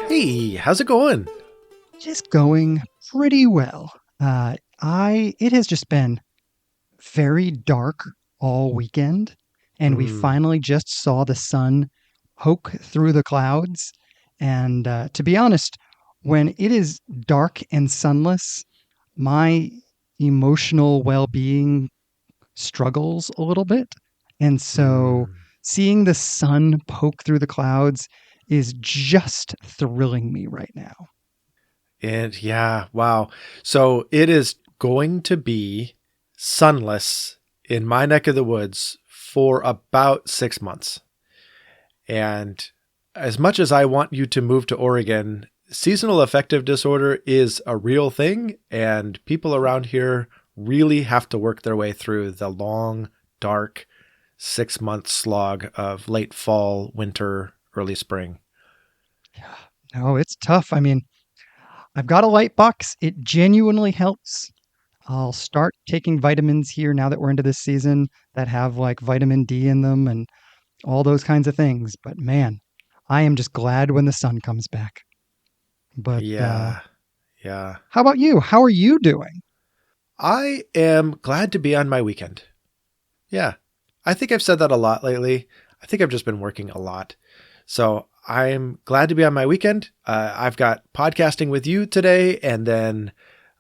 Hey, how's it going? Just going pretty well. It has just been very dark all weekend, and we Mm, finally just saw the sun poke through the clouds. And to be honest, when it is dark and sunless, my emotional well-being struggles a little bit. And so mm. seeing the sun poke through the clouds is just thrilling me right now. And yeah, wow. So it is going to be sunless in my neck of the woods for about 6 months. And as much as I want you to move to Oregon, seasonal affective disorder is a real thing, and people around here really have to work their way through the long, dark 6 month slog of late fall, winter, early spring. Yeah. No, it's tough. I mean, I've got a light box. It genuinely helps. I'll start taking vitamins here now that we're into this season that have like vitamin D in them and all those kinds of things. But man, I am just glad when the sun comes back. But Yeah, yeah. how about you? How are you doing? I am glad to be on my weekend. Yeah. I think I've said that a lot lately. I think I've just been working a lot. So I'm glad to be on my weekend. I've got podcasting with you today and then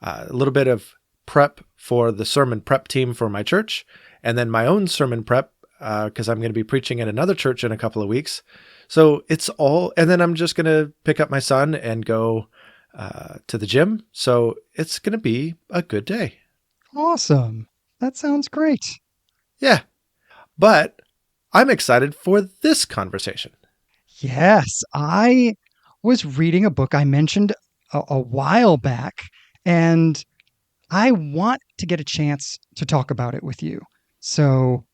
a little bit of prep for the sermon prep team for my church and then my own sermon prep because I'm going to be preaching at another church in a couple of weeks. So it's all, and then I'm just going to pick up my son and go to the gym. So it's going to be a good day. Awesome. That sounds great. Yeah. But I'm excited for this conversation. Yes, I was reading a book I mentioned a while back, and I want to get a chance to talk about it with you. So,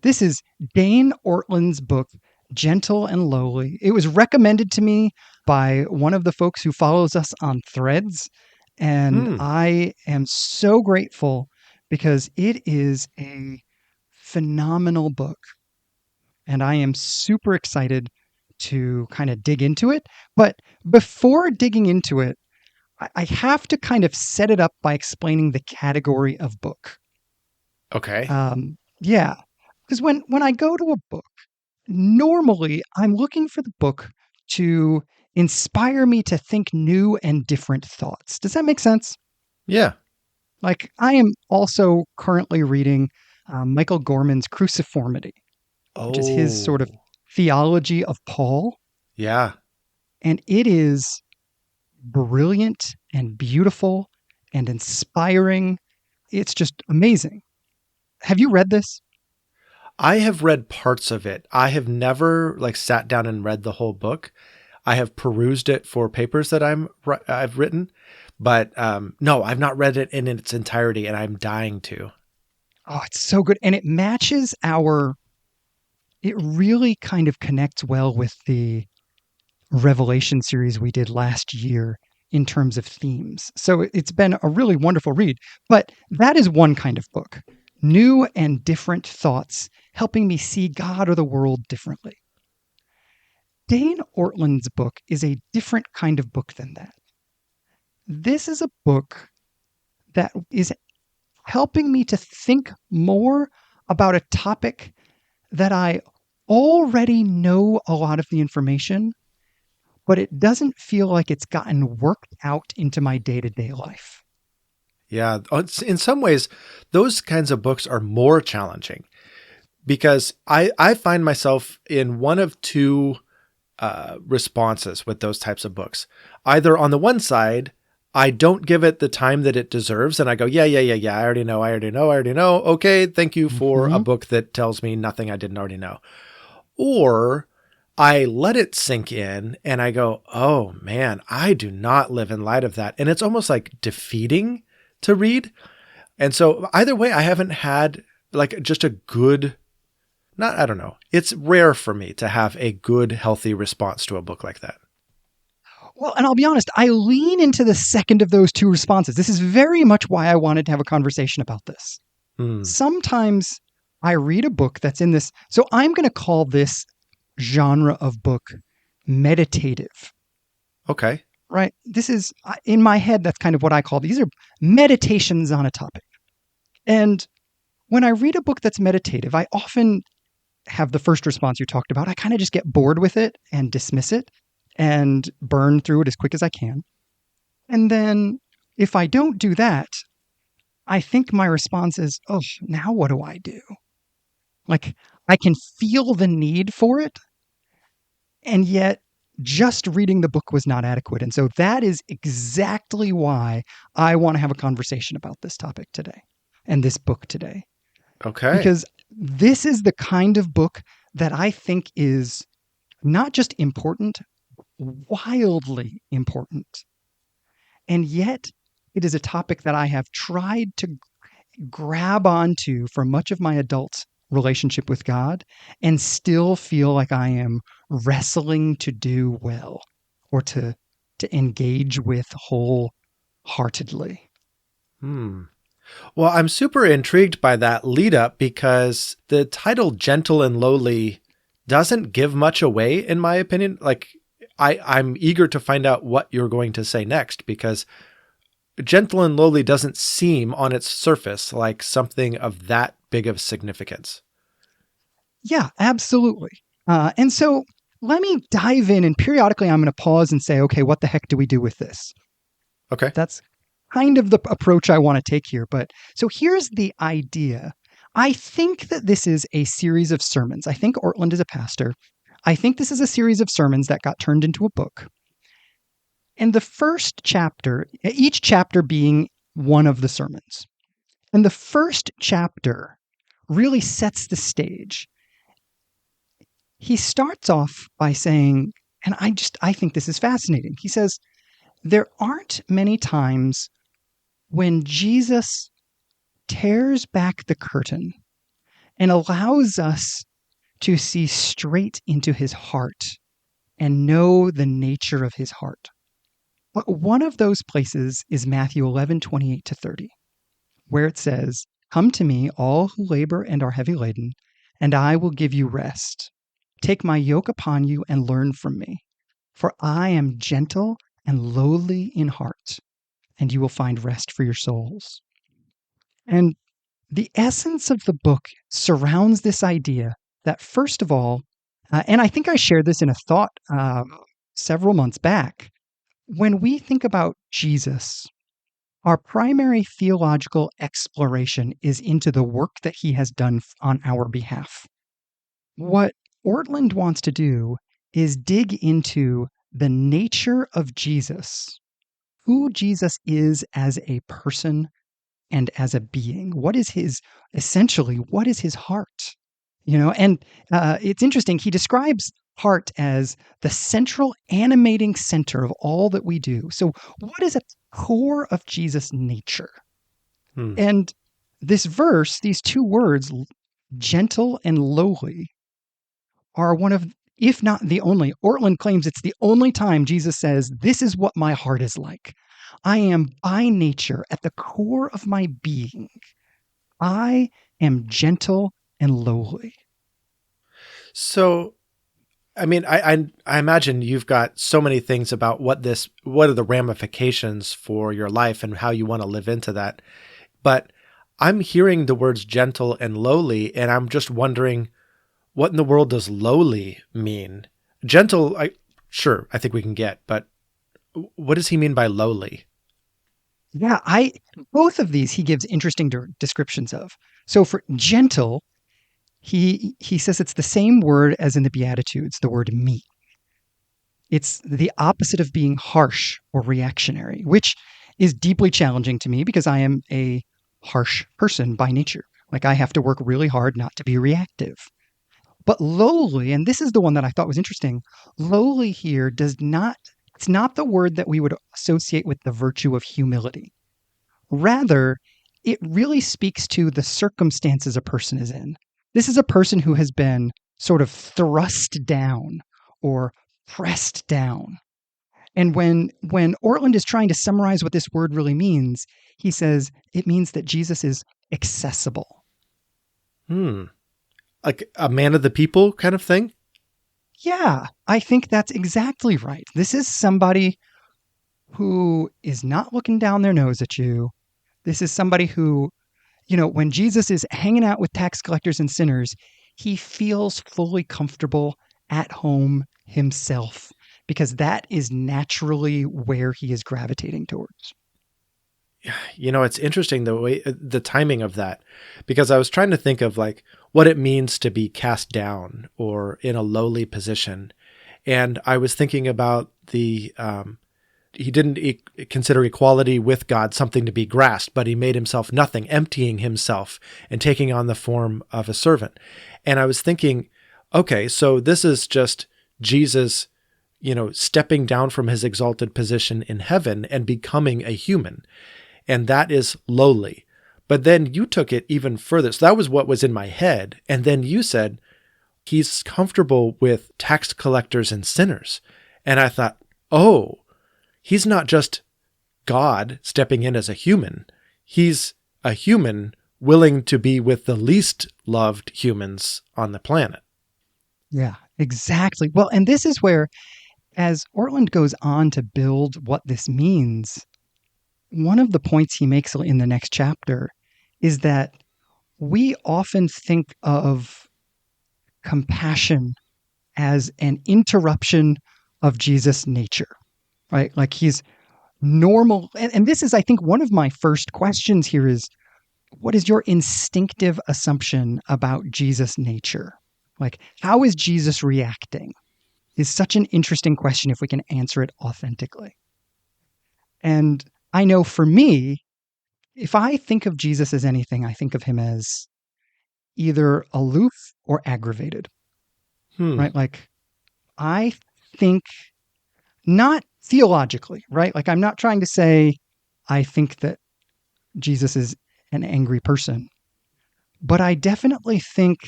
this is Dane Ortland's book, Gentle and Lowly. It was recommended to me by one of the folks who follows us on Threads, and Hmm. I am so grateful because it is a phenomenal book. And I am super excited to kind of dig into it. But before digging into it, I have to kind of set it up by explaining the category of book. Okay. Yeah, because when I go to a book, normally I'm looking for the book to inspire me to think new and different thoughts. Does that make sense? Yeah. Like I am also currently reading Michael Gorman's Cruciformity, which is his sort of Oh, theology of Paul, yeah. and it is brilliant and beautiful and inspiring. It's just amazing. Have you read this? I have read parts of it. I have never like sat down and read the whole book. I have perused it for papers that I've written, but no, I've not read it in its entirety, and I'm dying to. Oh, it's so good. And it really kind of connects well with the Revelation series we did last year in terms of themes. So it's been a really wonderful read. But that is one kind of book, new and different thoughts, helping me see God or the world differently. Dane Ortland's book is a different kind of book than that. This is a book that is helping me to think more about a topic that I already know a lot of the information, but it doesn't feel like it's gotten worked out into my day to day life. Yeah, in some ways, those kinds of books are more challenging because I find myself in one of two responses with those types of books. Either on the one side, I don't give it the time that it deserves, and I go, yeah, yeah, yeah, yeah. I already know. I already know. I already know. Okay, thank you for a Hmm. book that tells me nothing I didn't already know. Or I let it sink in and I go, oh man, I do not live in light of that. And it's almost like defeating to read. And so either way, I haven't had like just a good, not, I don't know. It's rare for me to have a good, healthy response to a book like that. Well, and I'll be honest, I lean into the second of those two responses. This is very much why I wanted to have a conversation about this. Hmm. Sometimes I read a book that's in this. So I'm going to call this genre of book meditative, Okay. right? This is, in my head, that's kind of what I call these are meditations on a topic. And when I read a book that's meditative, I often have the first response you talked about. I kind of just get bored with it and dismiss it and burn through it as quick as I can. And then if I don't do that, I think my response is, oh, now what do I do? Like, I can feel the need for it, and yet just reading the book was not adequate. And so that is exactly why I want to have a conversation about this topic today and this book today. Okay. Because this is the kind of book that I think is not just important, wildly important. And yet, it is a topic that I have tried to grab onto for much of my adult relationship with God and still feel like I am wrestling to do well or to engage with wholeheartedly. Hmm. Well, I'm super intrigued by that lead up because the title Gentle and Lowly doesn't give much away, in my opinion. Like, I'm eager to find out what you're going to say next because gentle and lowly doesn't seem on its surface like something of that big of significance. Yeah, absolutely. And so let me dive in, and periodically I'm going to pause and say, okay, what the heck do we do with this? Okay. That's kind of the approach I want to take here. But so here's the idea. I think that this is a series of sermons. I think Ortlund is a pastor. I think this is a series of sermons that got turned into a book. And the first chapter, each chapter being one of the sermons. And the first chapter really sets the stage. He starts off by saying, and I think this is fascinating. He says, there aren't many times when Jesus tears back the curtain and allows us to see straight into his heart and know the nature of his heart. But one of those places is Matthew 11:28-30, where it says, come to me, all who labor and are heavy laden, and I will give you rest. Take my yoke upon you and learn from me, for I am gentle and lowly in heart, and you will find rest for your souls. And the essence of the book surrounds this idea that, first of all, and I think I shared this in a thought several months back, when we think about Jesus, our primary theological exploration is into the work that he has done on our behalf. What Ortlund wants to do is dig into the nature of Jesus, who Jesus is as a person and as a being. What is his heart? And it's interesting. He describes heart as the central animating center of all that we do. So what is at the core of Jesus' nature? Hmm. And this verse, these two words, gentle and lowly, are one of, if not the only, Ortlund claims it's the only time Jesus says, this is what my heart is like. I am by nature, at the core of my being, I am gentle and lowly. So, I mean, I imagine you've got so many things about what are the ramifications for your life and how you want to live into that. But I'm hearing the words gentle and lowly, and I'm just wondering, what in the world does lowly mean? Gentle, sure, I think we can get, but what does he mean by lowly? Yeah, both of these he gives interesting descriptions of. So for gentle, he says it's the same word as in the Beatitudes, the word meek. It's the opposite of being harsh or reactionary, which is deeply challenging to me because I am a harsh person by nature. Like I have to work really hard not to be reactive. But lowly, and this is the one that I thought was interesting, lowly here it's not the word that we would associate with the virtue of humility. Rather, it really speaks to the circumstances a person is in. This is a person who has been sort of thrust down or pressed down. And when Ortlund is trying to summarize what this word really means, he says it means that Jesus is accessible. Hmm. like a man of the people kind of thing? Yeah, I think that's exactly right. This is somebody who is not looking down their nose at you. This is somebody who, when Jesus is hanging out with tax collectors and sinners, he feels fully comfortable at home himself because that is naturally where he is gravitating towards. It's interesting the timing of that, because I was trying to think of like what it means to be cast down or in a lowly position. And I was thinking about he didn't consider equality with God something to be grasped, but he made himself nothing, emptying himself and taking on the form of a servant. And I was thinking, okay, so this is just Jesus, stepping down from his exalted position in heaven and becoming a human. And that is lowly. But then you took it even further. So that was what was in my head. And then you said, he's comfortable with tax collectors and sinners. And I thought, oh, he's not just God stepping in as a human. He's a human willing to be with the least loved humans on the planet. Yeah, exactly. Well, and this is where, as Ortlund goes on to build what this means, one of the points he makes in the next chapter is that we often think of compassion as an interruption of Jesus' nature, right? Like he's normal. And this is, I think, one of my first questions here is, what is your instinctive assumption about Jesus' nature? Like, how is Jesus reacting? Is such an interesting question if we can answer it authentically. And I know for me, if I think of Jesus as anything, I think of him as either aloof or aggravated, right? Like, I think not theologically, right? Like, I'm not trying to say I think that Jesus is an angry person, but I definitely think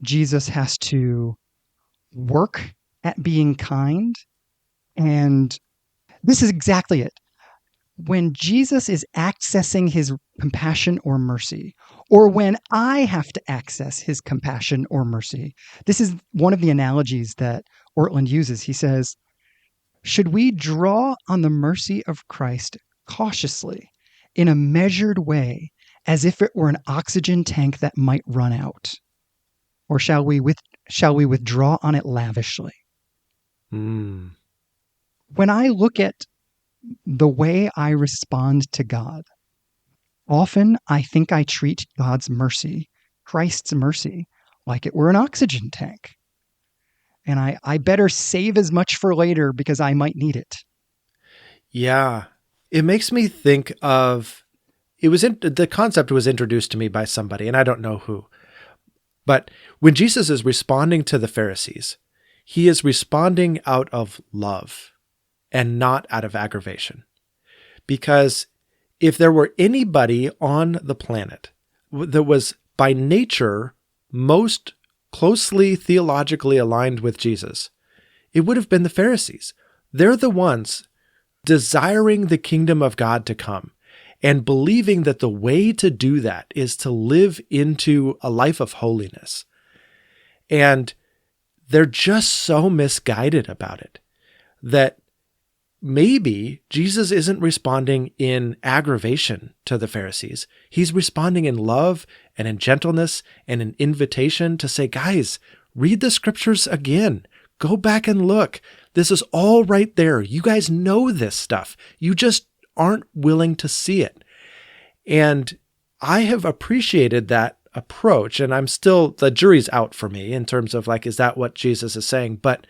Jesus has to work at being kind. And this is exactly it. When Jesus is accessing his compassion or mercy, or when I have to access his compassion or mercy, this is one of the analogies that Ortlund uses. He says, should we draw on the mercy of Christ cautiously, in a measured way, as if it were an oxygen tank that might run out? Or shall we withdraw on it lavishly? Mm. When I look at the way I respond to God, often I think I treat God's mercy, Christ's mercy, like it were an oxygen tank. And I better save as much for later because I might need it. Yeah. It makes me think of, the concept was introduced to me by somebody, and I don't know who. But when Jesus is responding to the Pharisees, he is responding out of love and not out of aggravation. Because if there were anybody on the planet that was by nature most closely theologically aligned with Jesus, it would have been the Pharisees. They're the ones desiring the kingdom of God to come and believing that the way to do that is to live into a life of holiness. And they're just so misguided about it that maybe Jesus isn't responding in aggravation to the Pharisees. He's responding in love and in gentleness and an invitation to say, guys, read the scriptures again. Go back and look. This is all right there. You guys know this stuff. You just aren't willing to see it. And I have appreciated that approach, and the jury's out for me in terms of like, is that what Jesus is saying? But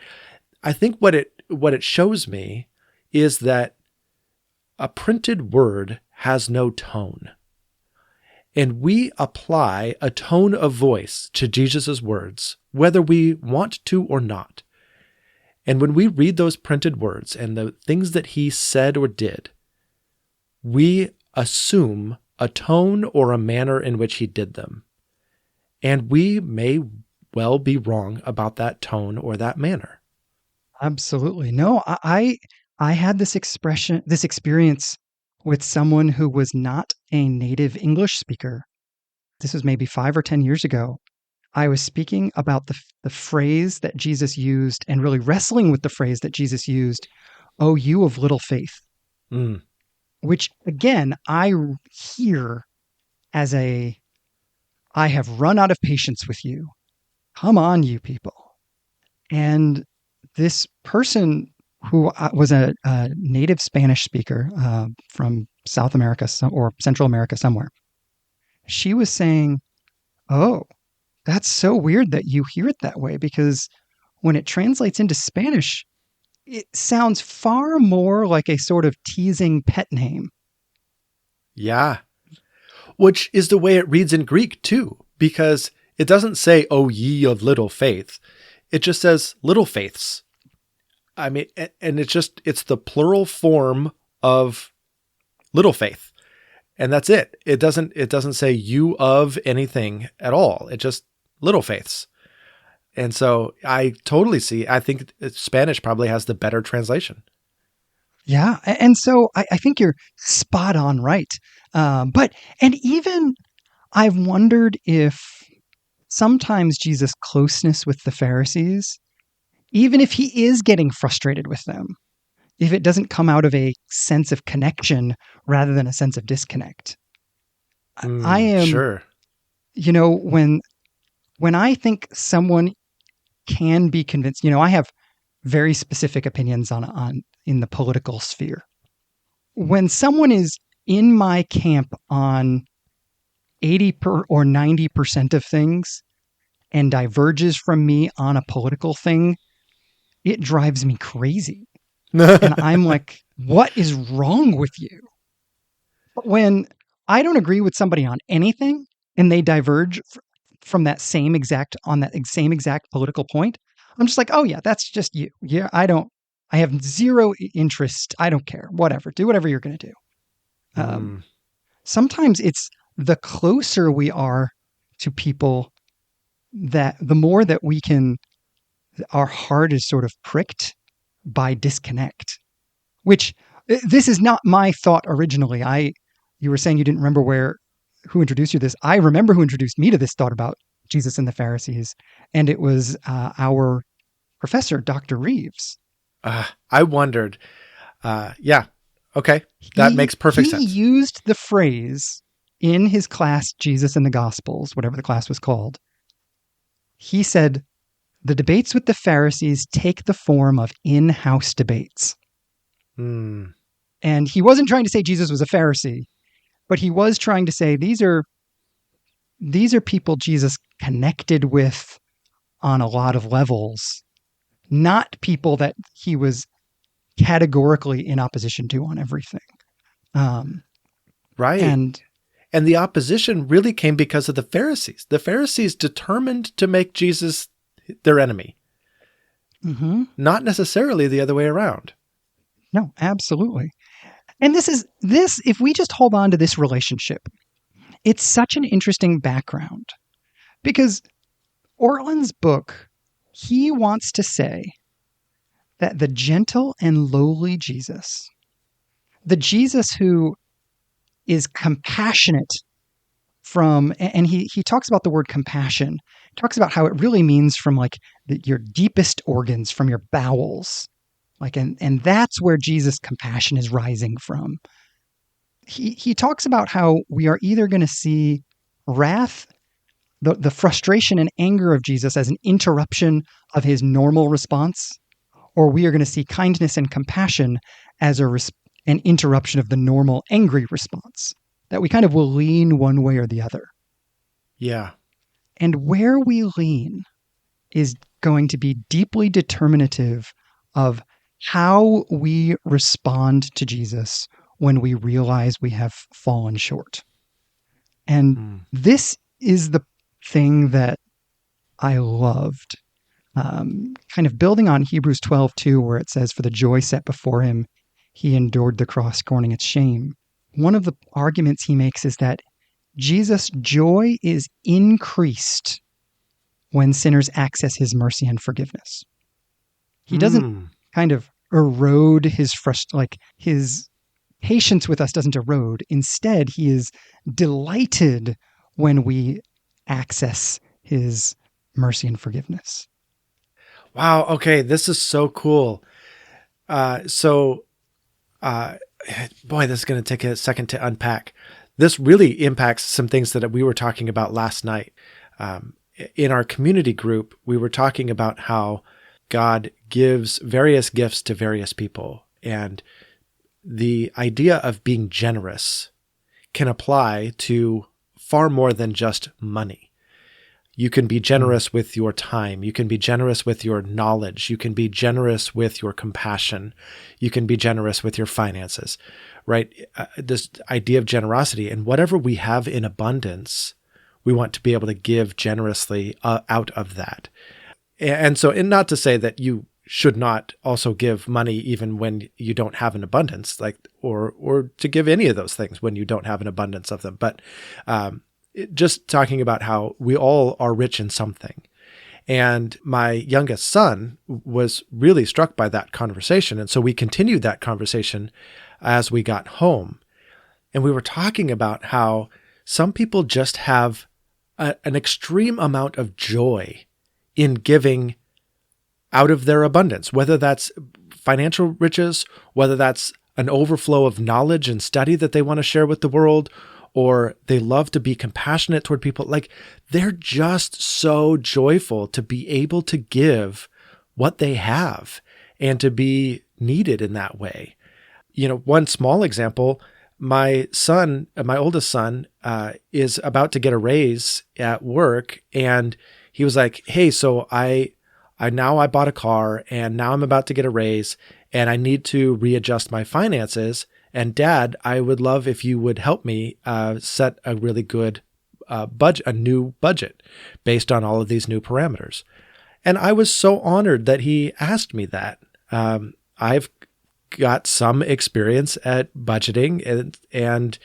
I think what it shows me is that a printed word has no tone. And we apply a tone of voice to Jesus's words, whether we want to or not. And when we read those printed words and the things that he said or did, we assume a tone or a manner in which he did them. And we may well be wrong about that tone or that manner. Absolutely. No, I had this experience with someone who was not a native English speaker. This was maybe 5 or 10 years ago. I was speaking about the phrase that Jesus used and really wrestling with the phrase that Jesus used, "Oh, you of little faith," Mm. which again, I hear as I have run out of patience with you. Come on, you people. And this person who was a native Spanish speaker from South America or Central America somewhere, she was saying, "Oh, that's so weird that you hear it that way because when it translates into Spanish, it sounds far more like a sort of teasing pet name." Yeah. Which is the way it reads in Greek too, because it doesn't say, "Oh, ye of little faith." It just says little faiths. I mean, and it's the plural form of little faith. And that's it. It doesn't say you of anything at all. It just little faiths. And so I totally see. I think Spanish probably has the better translation. Yeah. And so I think you're spot on right. And even I've wondered if sometimes Jesus' closeness with the Pharisees, even if he is getting frustrated with them, if it doesn't come out of a sense of connection rather than a sense of disconnect. I am, Sure. when I think someone can be convinced, I have very specific opinions on in the political sphere. When someone is in my camp on or 90% of things and diverges from me on a political thing, it drives me crazy. And I'm like, what is wrong with you? But when I don't agree with somebody on anything and they diverge from that same exact political point, I'm just like, oh yeah, that's just you. Yeah, I have zero interest. I don't care. Whatever. Do whatever you're going to do. Sometimes it's the closer we are to people that the more that our heart is sort of pricked by disconnect, which this is not my thought originally. You were saying you didn't remember who introduced you to this. I remember who introduced me to this thought about Jesus and the Pharisees. And it was our professor, Dr. Reeves. I wondered. Yeah. Okay. That makes perfect sense. He used the phrase in his class, Jesus and the Gospels, whatever the class was called. He said, the debates with the Pharisees take the form of in-house debates. And he wasn't trying to say Jesus was a Pharisee, but he was trying to say these are people Jesus connected with on a lot of levels, not people that he was categorically in opposition to on everything. Right. And the opposition really came because of the Pharisees. The Pharisees determined to make Jesus their enemy. Not necessarily the other way around. No, absolutely. And if we just hold on to this relationship, it's such an interesting background because Ortland's book, he wants to say that the gentle and lowly Jesus, the Jesus who is compassionate and he talks about the word compassion, talks about how it really means from like your deepest organs, from your bowels. Like, and that's where Jesus' compassion is rising from. He talks about how we are either going to see wrath, the frustration and anger of Jesus as an interruption of his normal response, or we are going to see kindness and compassion as an interruption of the normal angry response, that we kind of will lean one way or the other. Yeah. And where we lean is going to be deeply determinative of how we respond to Jesus when we realize we have fallen short. And this is the thing that I loved, kind of building on Hebrews 12:2, where it says, for the joy set before him, he endured the cross, scorning its shame. One of the arguments he makes is that Jesus' joy is increased when sinners access his mercy and forgiveness. He doesn't kind of erode his patience with us doesn't erode. Instead, he is delighted when we access his mercy and forgiveness. Wow. Okay. This is so cool. So, uh, boy, this is going to take a second to unpack. This really impacts some things that we were talking about last night. In our community group, we were talking about how God gives various gifts to various people. And the idea of being generous can apply to far more than just money. You can be generous with your time. You can be generous with your knowledge. You can be generous with your compassion. You can be generous with your finances, right? This idea of generosity, and whatever we have in abundance, we want to be able to give generously out of that. And so, and not to say that you should not also give money even when you don't have an abundance, like, or to give any of those things when you don't have an abundance of them. But just talking about how we all are rich in something. And my youngest son was really struck by that conversation. And so we continued that conversation as we got home. And we were talking about how some people just have an extreme amount of joy in giving out of their abundance, whether that's financial riches, whether that's an overflow of knowledge and study that they want to share with the world, or they love to be compassionate toward people. Like, they're just so joyful to be able to give what they have and to be needed in that way. You know, one small example, my oldest son, is about to get a raise at work, and he was like, "Hey, so I bought a car, and now I'm about to get a raise, and I need to readjust my finances. And Dad, I would love if you would help me set a really good budget, a new budget based on all of these new parameters." And I was so honored that he asked me that. I've got some experience at budgeting, and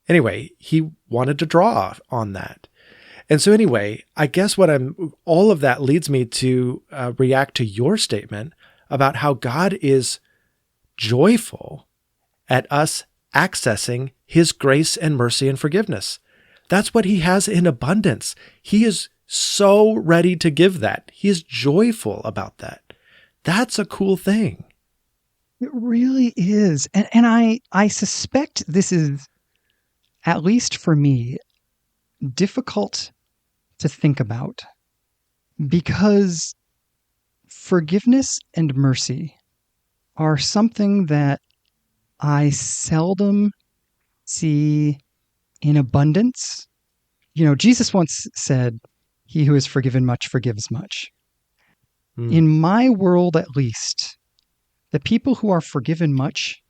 anyway, he wanted to draw on that. And so anyway, I guess all of that leads me to react to your statement about how God is joyful at us accessing his grace and mercy and forgiveness. That's what he has in abundance. He is so ready to give that. He is joyful about that. That's a cool thing. It really is. And I suspect this is, at least for me, difficult to think about, because forgiveness and mercy are something that I seldom see in abundance. You know, Jesus once said, "He who is forgiven much forgives much." In my world, at least, the people who are forgiven much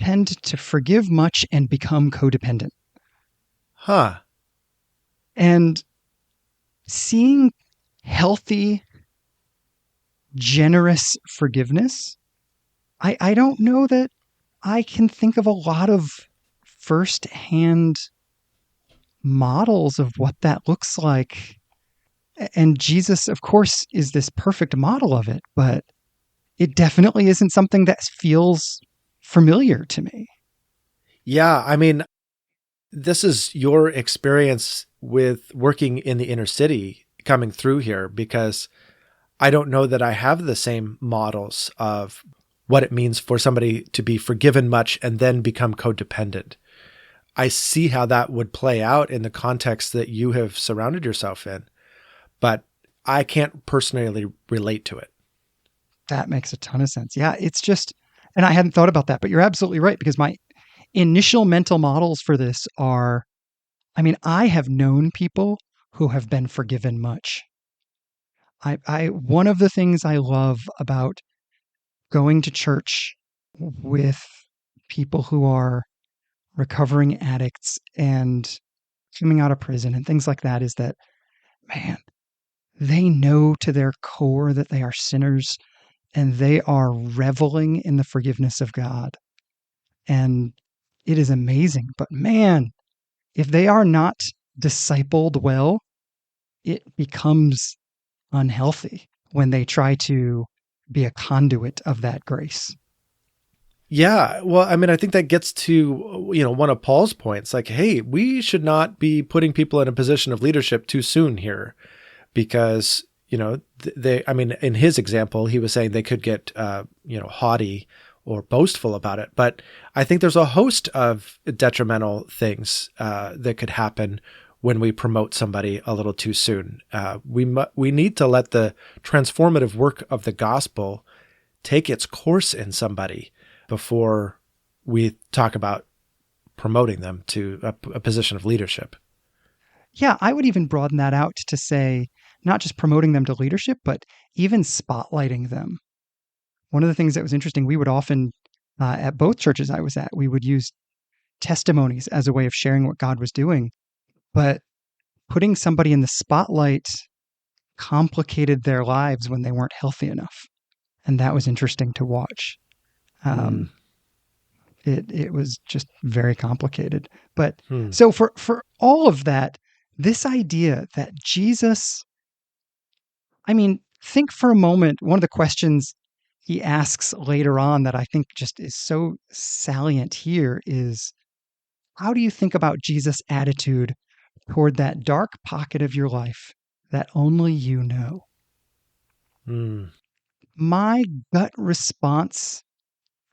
tend to forgive much and become codependent. Huh. And seeing healthy, generous forgiveness, I don't know that I can think of a lot of firsthand models of what that looks like. And Jesus, of course, is this perfect model of it, but it definitely isn't something that feels familiar to me. Yeah, I mean, this is your experience with working in the inner city coming through here, because I don't know that I have the same models of what it means for somebody to be forgiven much and then become codependent. I see how that would play out in the context that you have surrounded yourself in, but I can't personally relate to it. That makes a ton of sense. Yeah, it's just, and I hadn't thought about that, but you're absolutely right, because my initial mental models for this are, I mean, I have known people who have been forgiven much. One of the things I love about going to church with people who are recovering addicts and coming out of prison and things like that is that, man, they know to their core that they are sinners, and they are reveling in the forgiveness of God. And it is amazing. But man, if they are not discipled well, it becomes unhealthy when they try to be a conduit of that grace. Yeah, well, I mean, I think that gets to, one of Paul's points, like, hey, we should not be putting people in a position of leadership too soon here. because, I mean, in his example, he was saying they could get, haughty or boastful about it. But I think there's a host of detrimental things that could happen when we promote somebody a little too soon. We need to let the transformative work of the gospel take its course in somebody before we talk about promoting them to a position of leadership. Yeah, I would even broaden that out to say not just promoting them to leadership, but even spotlighting them. One of the things that was interesting, we would often, at both churches I was at, we would use testimonies as a way of sharing what God was doing. But putting somebody in the spotlight complicated their lives when they weren't healthy enough. And that was interesting to watch. Hmm. It was just very complicated. But Hmm. so for all of that, this idea that Jesus, I mean, think for a moment, one of the questions he asks later on that I think just is so salient here is, how do you think about Jesus' attitude toward that dark pocket of your life that only you know? Hmm. My gut response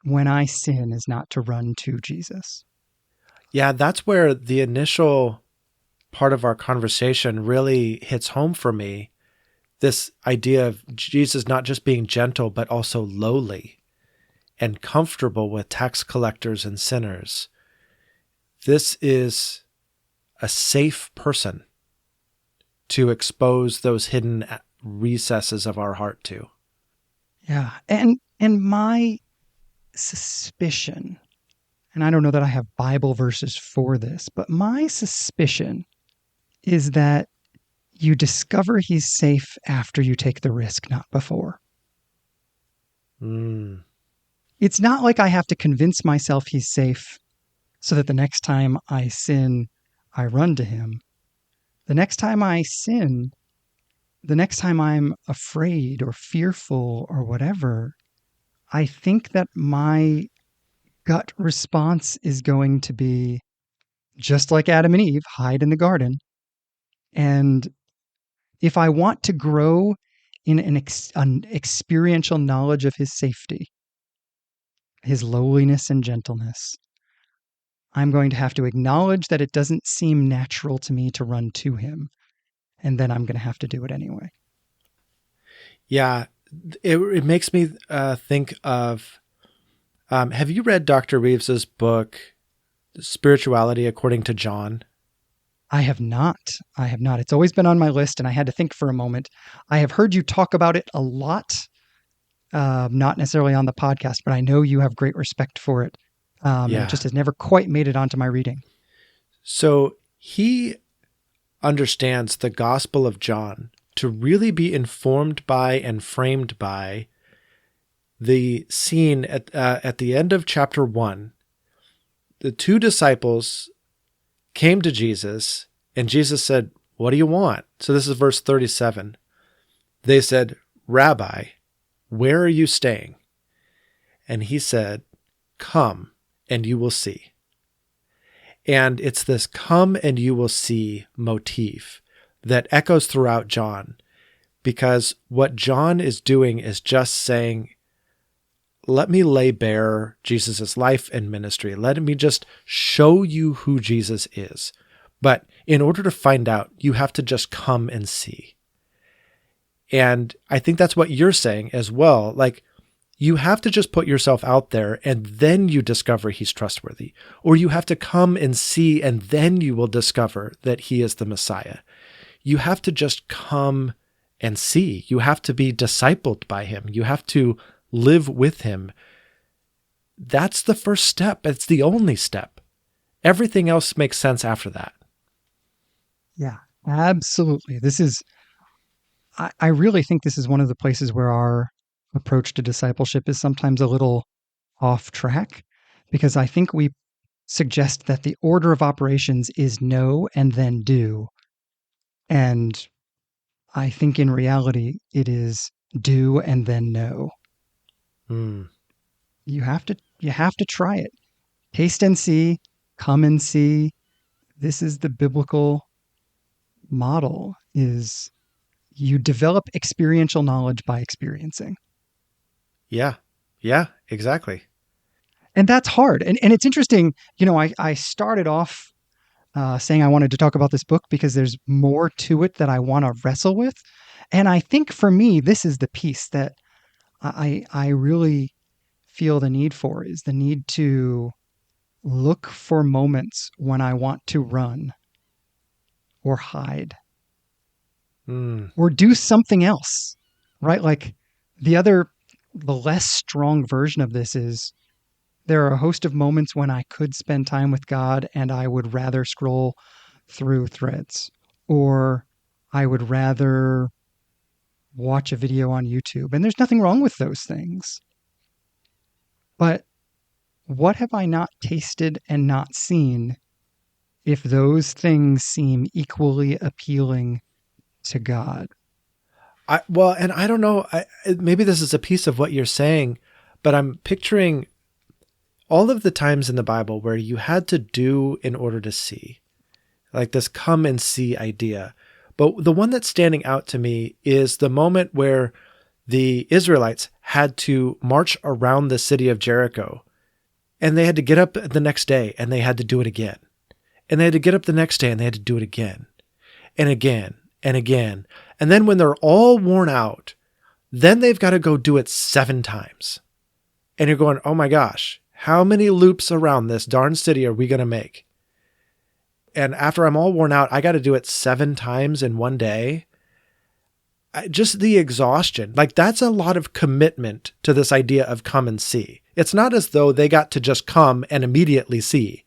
when I sin is not to run to Jesus. Yeah, that's where the initial part of our conversation really hits home for me. This idea of Jesus not just being gentle, but also lowly and comfortable with tax collectors and sinners. This is a safe person to expose those hidden recesses of our heart to. Yeah. And my suspicion, and I don't know that I have Bible verses for this, but my suspicion is that you discover he's safe after you take the risk, not before. Mm. It's not like I have to convince myself he's safe so that the next time I sin, I run to him. The next time I sin, the next time I'm afraid or fearful or whatever, I think that my gut response is going to be just like Adam and Eve, hide in the garden. And if I want to grow in an experiential knowledge of his safety, his lowliness and gentleness, I'm going to have to acknowledge that it doesn't seem natural to me to run to him. And then I'm going to have to do it anyway. Yeah, it makes me think of, have you read Dr. Reeves's book, Spirituality According to John? I have not. I have not. It's always been on my list, and I had to think for a moment. I have heard you talk about it a lot, not necessarily on the podcast, but I know you have great respect for it. And it Yeah. just has never quite made it onto my reading. So he understands the Gospel of John to really be informed by and framed by the scene at the end of chapter 1. The two disciples came to Jesus, and Jesus said, "What do you want?" So this is verse 37. They said, "Rabbi, where are you staying?" And he said, "Come, and you will see." And it's this "come and you will see" motif that echoes throughout John, because what John is doing is just saying, let me lay bare Jesus' life and ministry. Let me just show you who Jesus is. But in order to find out, you have to just come and see. And I think that's what you're saying as well. Like, you have to just put yourself out there and then you discover he's trustworthy. Or you have to come and see and then you will discover that he is the Messiah. You have to just come and see. You have to be discipled by him. You have to live with him. That's the first step. It's the only step. Everything else makes sense after that. Yeah, absolutely. I really think this is one of the places where our approach to discipleship is sometimes a little off track, because I think we suggest that the order of operations is know and then do. And I think in reality, it is do and then know. Mm. You have to try it. Taste and see, come and see. This is the biblical model, is you develop experiential knowledge by experiencing. Yeah. Yeah, exactly. And that's hard. And it's interesting, I started off saying I wanted to talk about this book because there's more to it that I want to wrestle with. And I think for me, this is the piece that I really feel the need for, is the need to look for moments when I want to run or hide Mm. or do something else, right? Like the less strong version of this is there are a host of moments when I could spend time with God and I would rather scroll through threads, or I would rather watch a video on YouTube. And there's nothing wrong with those things. But what have I not tasted and not seen if those things seem equally appealing to God? And I don't know, maybe this is a piece of what you're saying, but I'm picturing all of the times in the Bible where you had to do in order to see, like this come and see idea. But the one that's standing out to me is the moment where the Israelites had to march around the city of Jericho, and they had to get up the next day and they had to do it again. And they had to get up the next day and they had to do it again and again and again. And then when they're all worn out, then they've got to go do it 7 times. And you're going, oh my gosh, how many loops around this darn city are we going to make? And after I'm all worn out, I got to do it 7 times in one day. Just the exhaustion, like that's a lot of commitment to this idea of come and see. It's not as though they got to just come and immediately see.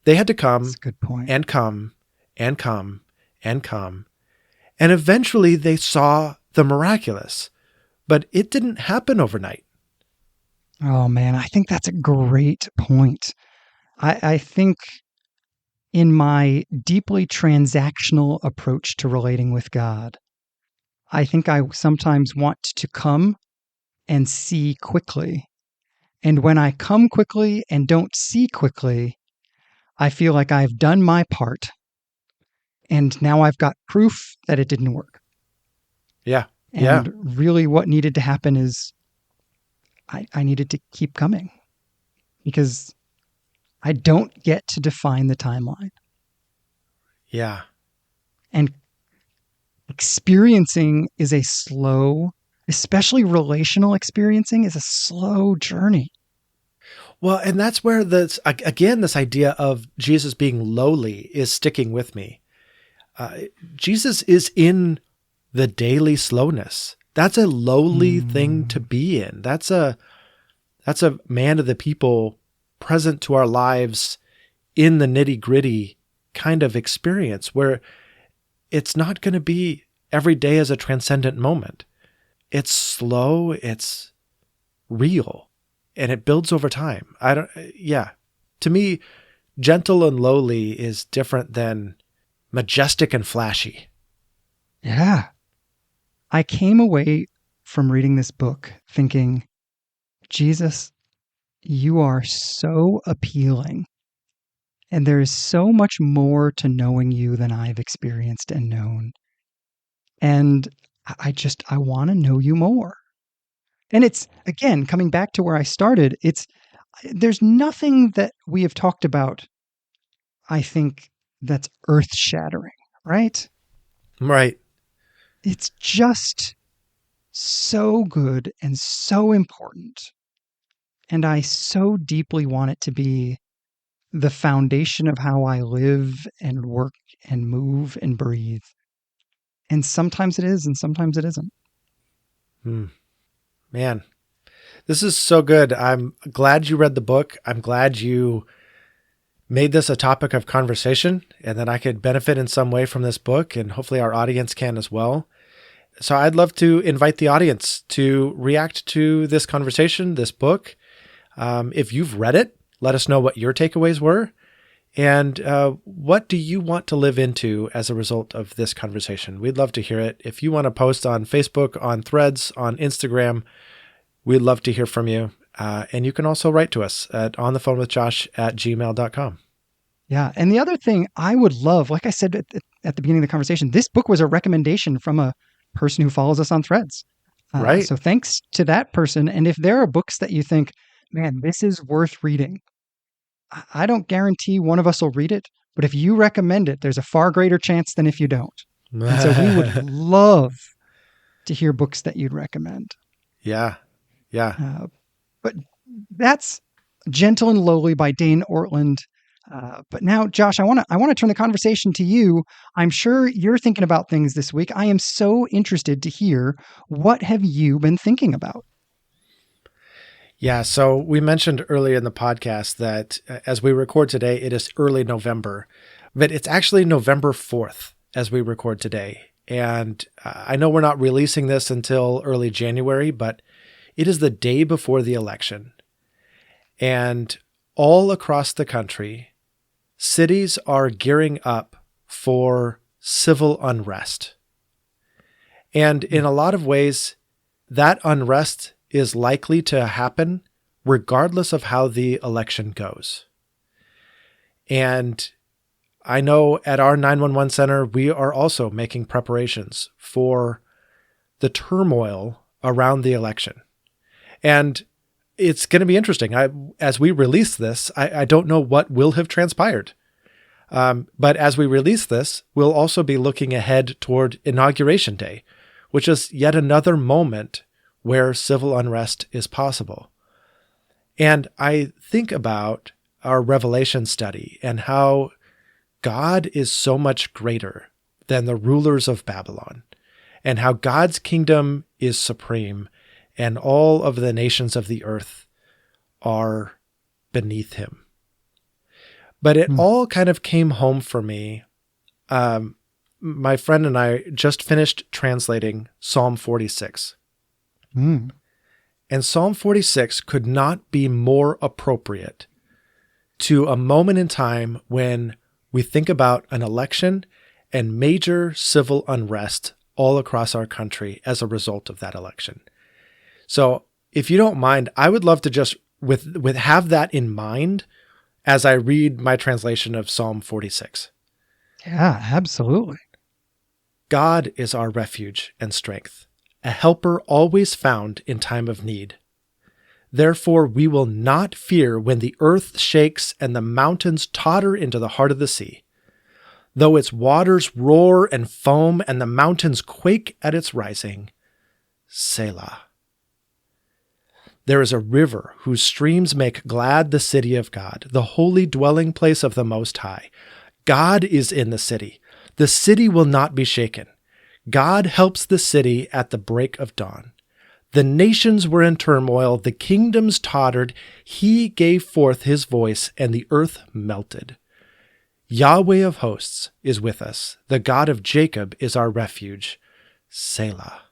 They had to come That's a good point. and come and come and come. And eventually they saw the miraculous, but it didn't happen overnight. Oh man, I think that's a great point. I think in my deeply transactional approach to relating with God, I think I sometimes want to come and see quickly. And when I come quickly and don't see quickly, I feel like I've done my part. And now I've got proof that it didn't work. Yeah. And Yeah. really what needed to happen is I needed to keep coming, because I don't get to define the timeline. Yeah. And experiencing is a slow, especially relational experiencing, is a slow journey. Well, and that's where this idea of Jesus being lowly is sticking with me. Jesus is in the daily slowness. That's a lowly thing to be in. That's a man of the people, present to our lives in the nitty-gritty kind of experience where it's not going to be every day as a transcendent moment. It's slow, it's real, and it builds over time. To me, gentle and lowly is different than majestic and flashy. Yeah. I came away from reading this book thinking, Jesus, you are so appealing. And there is so much more to knowing you than I've experienced and known. And I want to know you more. And it's, again, coming back to where I started, there's nothing that we have talked about, I think, that's earth shattering, right? Right. It's just so good and so important. And I so deeply want it to be the foundation of how I live and work and move and breathe. And sometimes it is, and sometimes it isn't. Man, this is so good. I'm glad you read the book. I'm glad you made this a topic of conversation and that I could benefit in some way from this book, and hopefully our audience can as well. So I'd love to invite the audience to react to this conversation, this book. If you've read it, let us know what your takeaways were. And what do you want to live into as a result of this conversation? We'd love to hear it. If you want to post on Facebook, on Threads, on Instagram, we'd love to hear from you. And you can also write to us at onthephonewithjosh@gmail.com. Yeah. And the other thing I would love, like I said at the beginning of the conversation, this book was a recommendation from a person who follows us on Threads. Right. So thanks to that person. And if there are books that you think, man, this is worth reading, I don't guarantee one of us will read it, but if you recommend it, there's a far greater chance than if you don't. And so we would love to hear books that you'd recommend. Yeah. Yeah. But that's Gentle and Lowly by Dane Ortland. But now, Josh, I want to turn the conversation to you. I'm sure you're thinking about things this week. I am so interested to hear, what have you been thinking about? Yeah. So we mentioned earlier in the podcast that as we record today, it is early November, but it's actually November 4th as we record today. And I know we're not releasing this until early January, but it is the day before the election. And all across the country, cities are gearing up for civil unrest. And in a lot of ways, that unrest is likely to happen regardless of how the election goes. And I know at our 911 center, we are also making preparations for the turmoil around the election. And it's going to be interesting. As we release this, I don't know what will have transpired. But as we release this, we'll also be looking ahead toward Inauguration Day, which is yet another moment where civil unrest is possible. And I think about our Revelation study and how God is so much greater than the rulers of Babylon, and how God's kingdom is supreme and all of the nations of the earth are beneath him. But it all kind of came home for me. My friend and I just finished translating Psalm 46. And Psalm 46 could not be more appropriate to a moment in time when we think about an election and major civil unrest all across our country as a result of that election. So if you don't mind, I would love to just with have that in mind as I read my translation of Psalm 46. Yeah, absolutely. God is our refuge and strength, a helper always found in time of need. Therefore, we will not fear when the earth shakes and the mountains totter into the heart of the sea. Though its waters roar and foam and the mountains quake at its rising. Selah. There is a river whose streams make glad the city of God, the holy dwelling place of the Most High. God is in the city. The city will not be shaken. God helps the city at the break of dawn. The nations were in turmoil. The kingdoms tottered. He gave forth his voice, and the earth melted. Yahweh of hosts is with us. The God of Jacob is our refuge. Selah.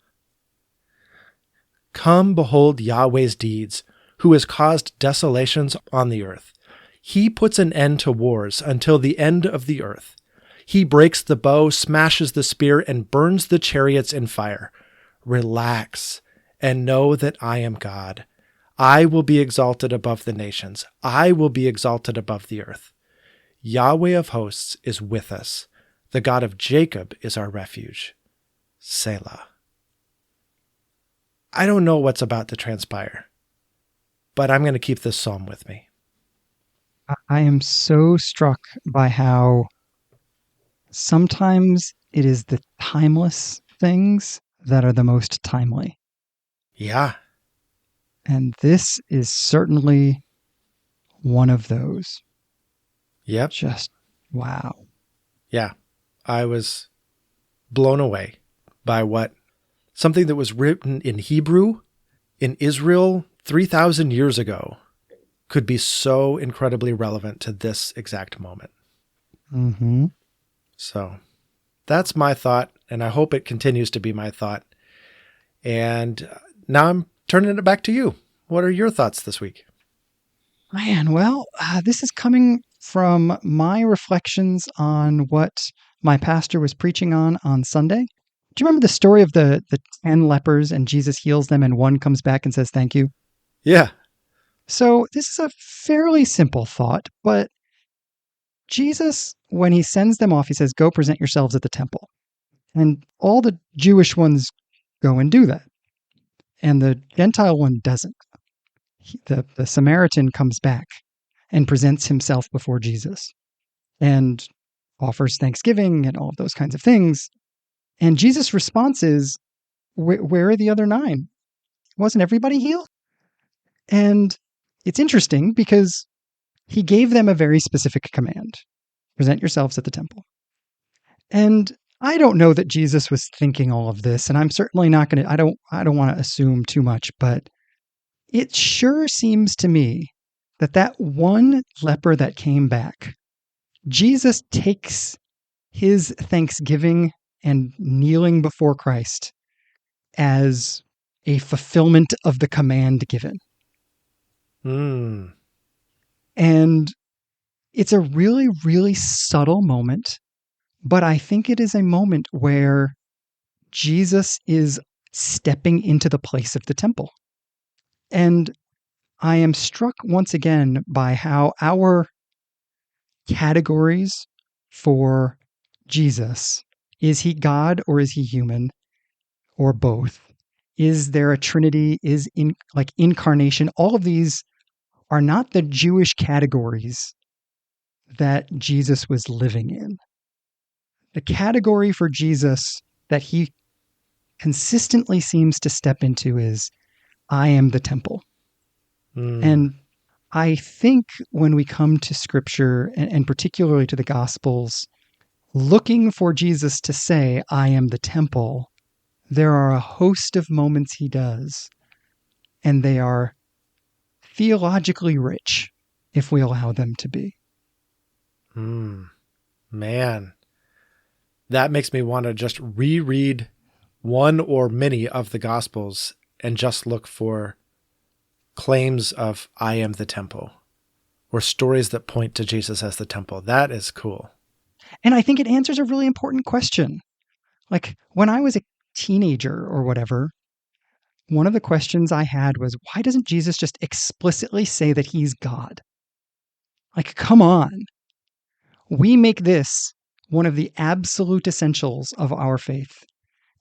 Come, behold Yahweh's deeds, who has caused desolations on the earth. He puts an end to wars until the end of the earth. He breaks the bow, smashes the spear, and burns the chariots in fire. Relax and know that I am God. I will be exalted above the nations. I will be exalted above the earth. Yahweh of hosts is with us. The God of Jacob is our refuge. Selah. I don't know what's about to transpire, but I'm going to keep this psalm with me. I am so struck by how sometimes it is the timeless things that are the most timely. Yeah. And this is certainly one of those. Yep. Just wow. Yeah. I was blown away by something that was written in Hebrew in Israel 3,000 years ago could be so incredibly relevant to this exact moment. Mm-hmm. So that's my thought, and I hope it continues to be my thought. And now I'm turning it back to you. What are your thoughts this week? Man, well, this is coming from my reflections on what my pastor was preaching on Sunday. Do you remember the story of the 10 lepers and Jesus heals them and one comes back and says, thank you? Yeah. So this is a fairly simple thought, but Jesus, when he sends them off, he says, go present yourselves at the temple. And all the Jewish ones go and do that. And the Gentile one doesn't. The Samaritan comes back and presents himself before Jesus and offers thanksgiving and all of those kinds of things. And Jesus' response is, where are the other 9? Wasn't everybody healed? And it's interesting because he gave them a very specific command. Present yourselves at the temple. And I don't know that Jesus was thinking all of this, and I'm certainly not going to, I don't want to assume too much, but it sure seems to me that one leper that came back, Jesus takes his thanksgiving and kneeling before Christ as a fulfillment of the command given. Mm. And it's a really, really subtle moment, but I think it is a moment where Jesus is stepping into the place of the temple. And I am struck once again by how our categories for Jesus, is he God or is he human or both? Is there a Trinity? Is incarnation? All of these are not the Jewish categories that Jesus was living in. The category for Jesus that he consistently seems to step into is, I am the temple. And I think when we come to Scripture, and particularly to the Gospels, looking for Jesus to say, I am the temple, there are a host of moments he does, and they are theologically rich, if we allow them to be. Man, that makes me want to just reread one or many of the Gospels and just look for claims of I am the temple or stories that point to Jesus as the temple. That is cool. And I think it answers a really important question. Like when I was a teenager or whatever, one of the questions I had was, why doesn't Jesus just explicitly say that he's God? Like, come on. We make this one of the absolute essentials of our faith.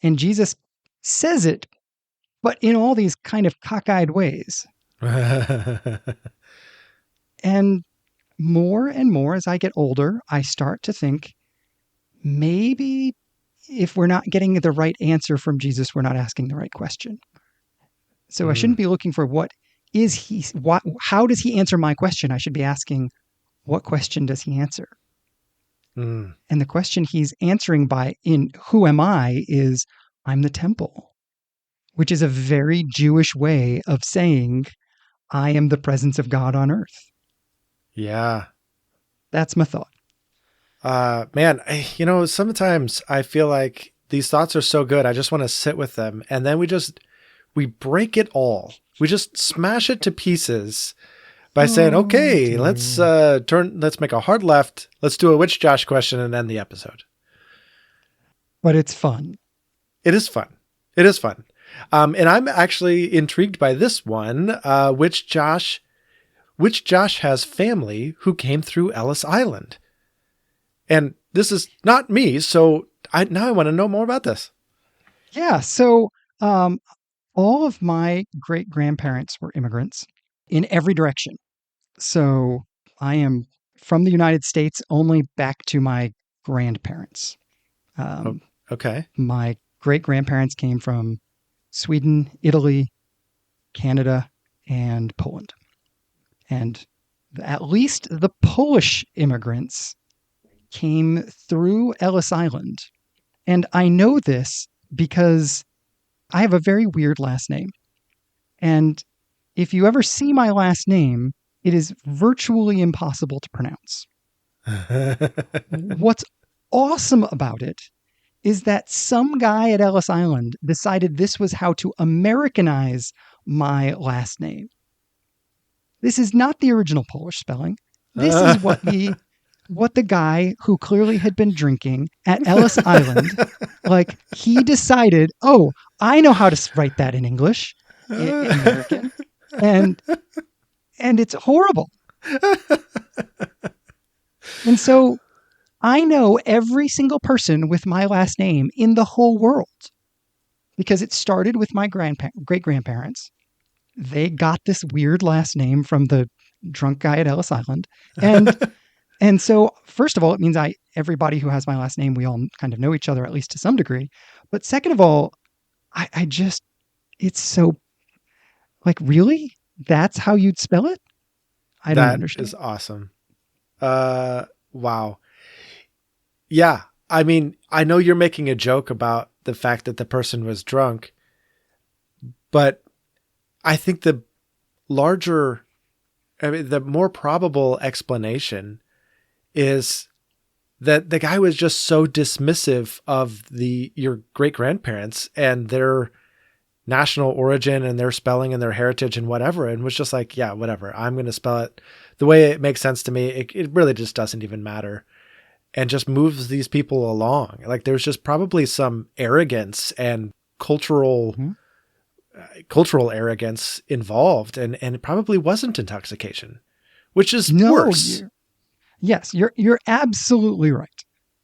And Jesus says it, but in all these kind of cockeyed ways. And more as I get older, I start to think maybe if we're not getting the right answer from Jesus, we're not asking the right question. So I shouldn't be looking for how does he answer my question? I should be asking, what question does he answer? And the question he's answering in who am I is, I'm the temple, which is a very Jewish way of saying, I am the presence of God on earth. Yeah. That's my thought. Man, sometimes I feel like these thoughts are so good. I just want to sit with them. And then we break it all. We just smash it to pieces by saying, okay, let's make a hard left. Let's do a Which Josh question and end the episode. But it's fun. It is fun. It is fun. And I'm actually intrigued by this one, which Josh has family who came through Ellis Island. And this is not me, so now I want to know more about this. Yeah, so all of my great-grandparents were immigrants in every direction. So I am from the United States only back to my grandparents. Okay. My great-grandparents came from Sweden, Italy, Canada, and Poland. And at least the Polish immigrants came through Ellis Island. And I know this because I have a very weird last name. And if you ever see my last name, it is virtually impossible to pronounce. What's awesome about it is that some guy at Ellis Island decided this was how to Americanize my last name. This is not the original Polish spelling. This is what the guy who clearly had been drinking at Ellis Island, he decided, oh, I know how to write that in English, in American, and it's horrible. And so I know every single person with my last name in the whole world because it started with my great grandparents. They got this weird last name from the drunk guy at Ellis Island. And so, first of all, it means everybody who has my last name, we all kind of know each other, at least to some degree. But second of all, I just, it's so like, really? That's how you'd spell it? I don't That understand. is awesome. Wow. Yeah. I mean, I know you're making a joke about the fact that the person was drunk, but I think the the more probable explanation is that the guy was just so dismissive of your great grandparents and their national origin and their spelling and their heritage and whatever, and was just like, yeah, whatever. I'm going to spell it the way it makes sense to me. It really just doesn't even matter, and just moves these people along. Like there's just probably some arrogance and cultural arrogance involved, and it probably wasn't intoxication, which is worse. Yes, you're absolutely right.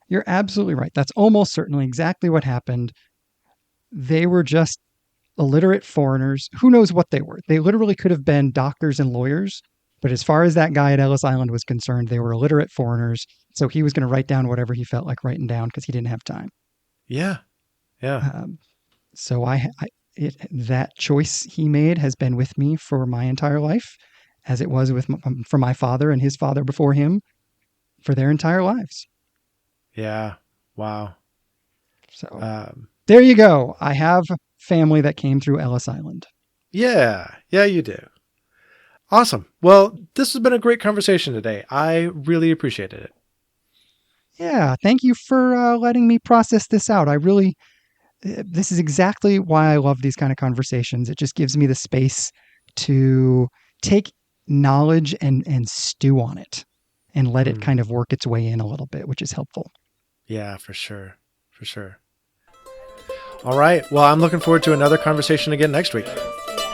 You're absolutely right. That's almost certainly exactly what happened. They were just illiterate foreigners. Who knows what they were? They literally could have been doctors and lawyers. But as far as that guy at Ellis Island was concerned, they were illiterate foreigners. So he was going to write down whatever he felt like writing down because he didn't have time. Yeah. Yeah. So that choice he made has been with me for my entire life, as it was for my father and his father before him for their entire lives. Yeah. Wow. So there you go. I have family that came through Ellis Island. Yeah. Yeah, you do. Awesome. Well, this has been a great conversation today. I really appreciated it. Yeah. Thank you for letting me process this out. This is exactly why I love these kind of conversations. It just gives me the space to take knowledge and stew on it and let it kind of work its way in a little bit, which is helpful. Yeah, for sure. For sure. All right. Well, I'm looking forward to another conversation again next week.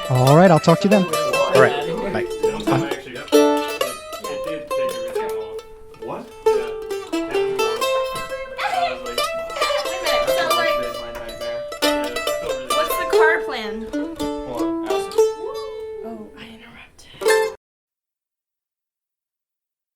All right. I'll talk to you then. All right.